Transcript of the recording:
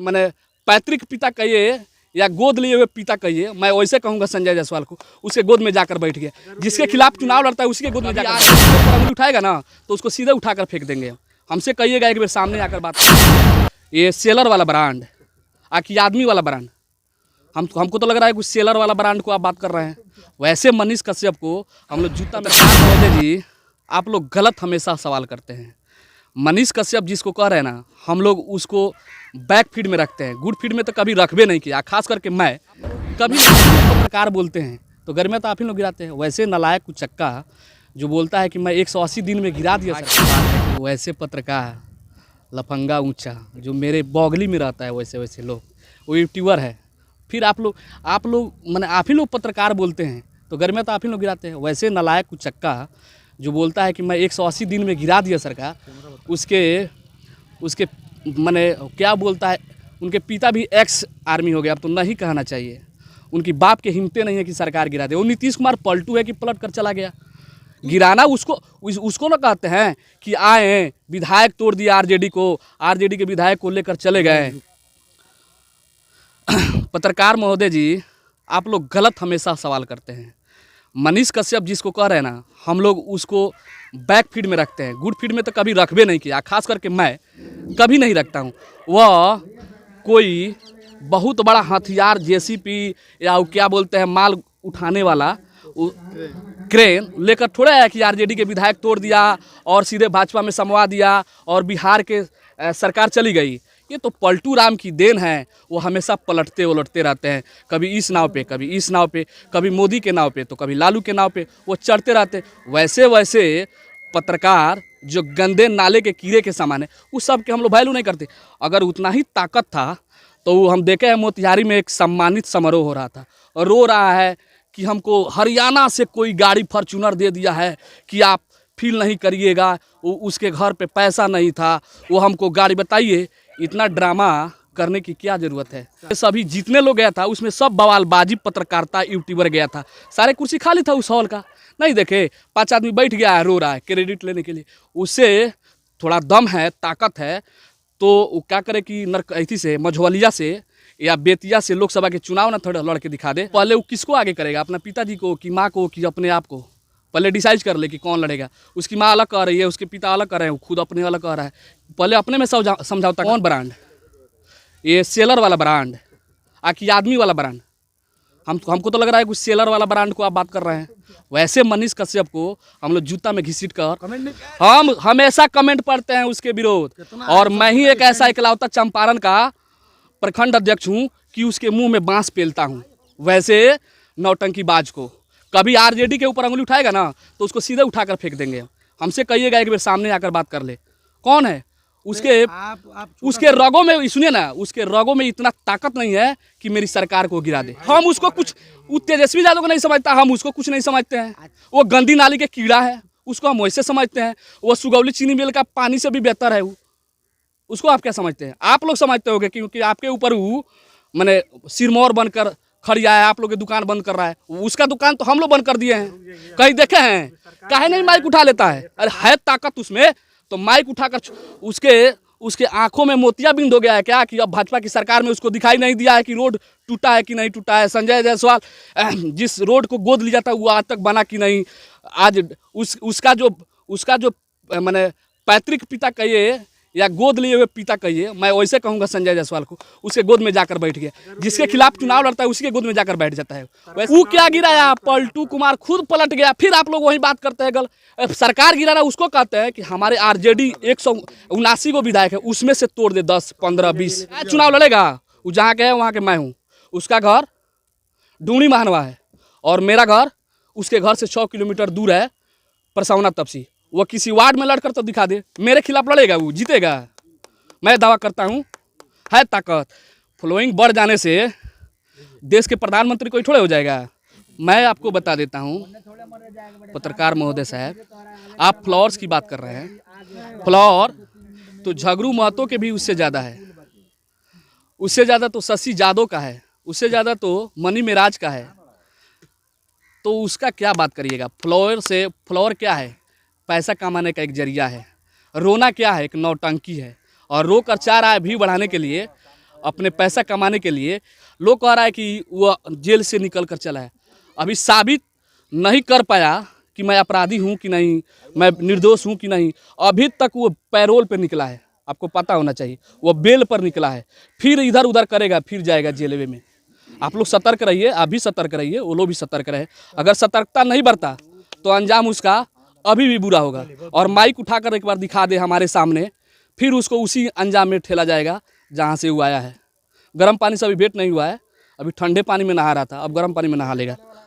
मैंने पैतृक पिता कहिए या गोद लिए हुए पिता कहिए, मैं वैसे कहूँगा संजय जायसवाल को, उसके गोद में जाकर बैठ गया। जिसके खिलाफ चुनाव लड़ता है उसके गोद में जाकर उंगली उठाएगा ना तो उसको सीधे उठाकर फेंक देंगे। हमसे कहिएगा एक बार सामने आकर बात। ये सेलर वाला ब्रांड आकि आदमी वाला ब्रांड, हमको तो लग रहा है कुछ सेलर वाला ब्रांड को आप बात कर रहे हैं। वैसे मनीष कश्यप को हम लोग जूता में महोदय जी, आप लोग गलत हमेशा सवाल करते हैं। मनीष कश्यप जिसको कह रहे हैं ना, हम लोग उसको बैक फीड में रखते हैं, गुड फीड में तो कभी रखबे नहीं किया। खास करके मैं कभी पत्रकार बोलते हैं तो घर में तो आप ही लोग गिराते हैं। वैसे नलायक कुचक्का जो बोलता है कि मैं 180 दिन में गिरा दिया सर, वैसे पत्रकार लफंगा ऊंचा जो मेरे बौगली में रहता है, वैसे लोग वो यूट्यूबर है। फिर आप लोग मैंने आप ही लोग पत्रकार बोलते हैं तो घर में तो आप ही लोग गिराते हैं। वैसे नलायक कुचक्का जो बोलता है कि मैं 180 दिन में गिरा दिया सरकार, उसके मैंने क्या बोलता है, उनके पिता भी एक्स आर्मी हो गया। अब तो नहीं कहना चाहिए, उनकी बाप के हिम्मतें नहीं है कि सरकार गिरा दे। वो नीतीश कुमार पलटू है कि पलट कर चला गया। गिराना उसको ना कहते हैं कि आए विधायक तोड़ दिया आरजेडी को, आरजेडी के विधायक को लेकर चले गए। पत्रकार महोदय जी, आप लोग गलत हमेशा सवाल करते हैं। मनीष कश्यप जिसको कह रहे हैं ना, हम लोग उसको बैक फीड में रखते हैं, गुड फीड में तो कभी रखबे नहीं किया। खास करके मैं कभी नहीं रखता हूँ। वह कोई बहुत बड़ा हथियार जेसीपी या क्या बोलते हैं माल उठाने वाला क्रेन लेकर थोड़ा है कि आरजेडी के विधायक तोड़ दिया और सीधे भाजपा में समवा दिया और बिहार के सरकार चली गई। ये तो पलटू राम की देन है। वो हमेशा पलटते उलटते रहते हैं, कभी इस नाव पे, कभी इस नाव पे, कभी मोदी के नाव पे तो कभी लालू के नाव पे वो चढ़ते रहते। वैसे पत्रकार जो गंदे नाले के कीड़े के समान है, उस सब के हम लोग वैल्यू नहीं करते। अगर उतना ही ताकत था तो हम देखे हैं मोतिहारी में एक सम्मानित समारोह हो रहा था और रो रहा है कि हमको हरियाणा से कोई गाड़ी फॉर्च्यूनर दे दिया है कि आप फील नहीं करिएगा, उसके घर पे पैसा नहीं था, वो हमको गाड़ी। बताइए इतना ड्रामा करने की क्या ज़रूरत है। सभी जितने लोग गया था उसमें सब बवालबाजी पत्रकारिता यूट्यूबर गया था, सारे कुर्सी खाली था उस हॉल का। नहीं देखे 5 आदमी बैठ गया है, रो रहा है क्रेडिट लेने के लिए। उससे थोड़ा दम है, ताकत है तो वो क्या करे कि नरकैती से, मझौलिया से या बेतिया से लोकसभा के चुनाव ना थोड़ा लड़ के दिखा दे। पहले वो किसको आगे करेगा, अपना पिताजी को कि माँ को कि अपने आप को? पहले डिसाइड कर ले कि कौन लड़ेगा। उसकी माँ अलग कह रही है, उसके पिता अलग कर रहे हैं, खुद अपने अलग कह रहा है। पहले अपने में समझौता। कौन ब्रांड? ये सेलर वाला ब्रांड आकि आदमी वाला ब्रांड, हमको तो लग रहा है कुछ सेलर वाला ब्रांड को आप बात कर रहे हैं। वैसे मनीष कश्यप को हम लोग जूता में घसीट कर हम हमेशा कमेंट पढ़ते हैं उसके विरोध। और मैं ही एक ऐसा इकलौता चंपारण का प्रखंड अध्यक्ष हूँ कि उसके मुंह में बांस पेलता हूँ। वैसे नौटंकीबाज को कभी आरजेडी के ऊपर उंगली उठाएगा ना तो उसको सीधे उठाकर फेंक देंगे। हमसे कहिएगा एक बार सामने आकर बात कर ले, कौन है? उसके रगों में, सुनिए ना, उसके रगों में इतना ताकत नहीं है कि मेरी सरकार को गिरा दे। हम उसको कुछ, तेजस्वी यादव को नहीं समझता, हम उसको कुछ नहीं समझते हैं। वो गंदी नाली के कीड़ा है, उसको हम वैसे समझते हैं। वो सुगौली चीनी मिल का पानी से भी बेहतर है वो, उसको आप क्या समझते हैं? आप लोग समझते होंगे क्योंकि आपके ऊपर वो मैंने सिरमौर बनकर खड़िया है, आप लोग की दुकान बंद कर रहा है। उसका दुकान तो हम लोग बंद कर दिए हैं। कहीं देखे हैं? काहे नहीं माइक उठा लेता है? अरे है ताकत उसमें तो माइक उठाकर उसके आंखों में मोतियाबिंद हो गया है क्या कि अब भाजपा की सरकार में उसको दिखाई नहीं दिया है कि रोड टूटा है कि नहीं टूटा है। संजय जायसवाल जिस रोड को गोद लिया था वो आज तक बना कि नहीं। आज उसका जो मैंने पैतृक पिता कहिए या गोद लिए हुए पिता कहिए, मैं वैसे कहूँगा संजय जायसवाल को, उसके गोद में जाकर बैठ गया। जिसके खिलाफ चुनाव लड़ता है उसके गोद में जाकर बैठ जाता है। वो क्या गिराया? पलटू कुमार खुद पलट गया। फिर आप लोग वही बात करते हैं। सरकार गिराना उसको कहते हैं कि हमारे आरजेडी 179 को विधायक है, उसमें से तोड़ दे 10, 15, 20। चुनाव लड़ेगा वो जहाँ के है वहाँ के मैं हूँ। उसका घर डूंगरी महानवा है और मेरा घर उसके घर से 6 किलोमीटर दूर है, परसौना तपसी। वो किसी वार्ड में लड़कर तो दिखा दे, मेरे खिलाफ लड़ेगा, वो जीतेगा। मैं दावा करता हूँ है ताकत। फॉलोइंग बढ़ जाने से देश के प्रधानमंत्री कोई थोड़े हो जाएगा। मैं आपको बता देता हूँ पत्रकार महोदय साहब, आप फ्लावर्स की बात कर रहे हैं। फ्लावर तो झगड़ू महतो के भी उससे ज़्यादा है, उससे ज़्यादा तो शशि यादव का है, उससे ज़्यादा तो मनी मेराज का है। तो उसका क्या बात करिएगा? फ्लावर क्या है? पैसा कमाने का एक जरिया है। रोना क्या है? एक नौटंकी है। और रो कर चाह रहा है व्यू बढ़ाने के लिए अपने पैसा कमाने के लिए। लोग कह रहा है कि वह जेल से निकल कर चला है, अभी साबित नहीं कर पाया कि मैं अपराधी हूँ कि नहीं, मैं निर्दोष हूँ कि नहीं। अभी तक वो पैरोल पर निकला है, आपको पता होना चाहिए, वो बेल पर निकला है, फिर इधर उधर करेगा, फिर जाएगा जेलवे में। आप लोग सतर्क रहिए, आप भी सतर्क रहिए, वो लोग भी सतर्क रहे। अगर सतर्कता नहीं बरता तो अंजाम उसका अभी भी बुरा होगा। और माइक उठाकर एक बार दिखा दे हमारे सामने, फिर उसको उसी अंजाम में ठेला जाएगा जहाँ से वो आया है। गर्म पानी से अभी वेट नहीं हुआ है, अभी ठंडे पानी में नहा रहा था, अब गर्म पानी में नहा लेगा।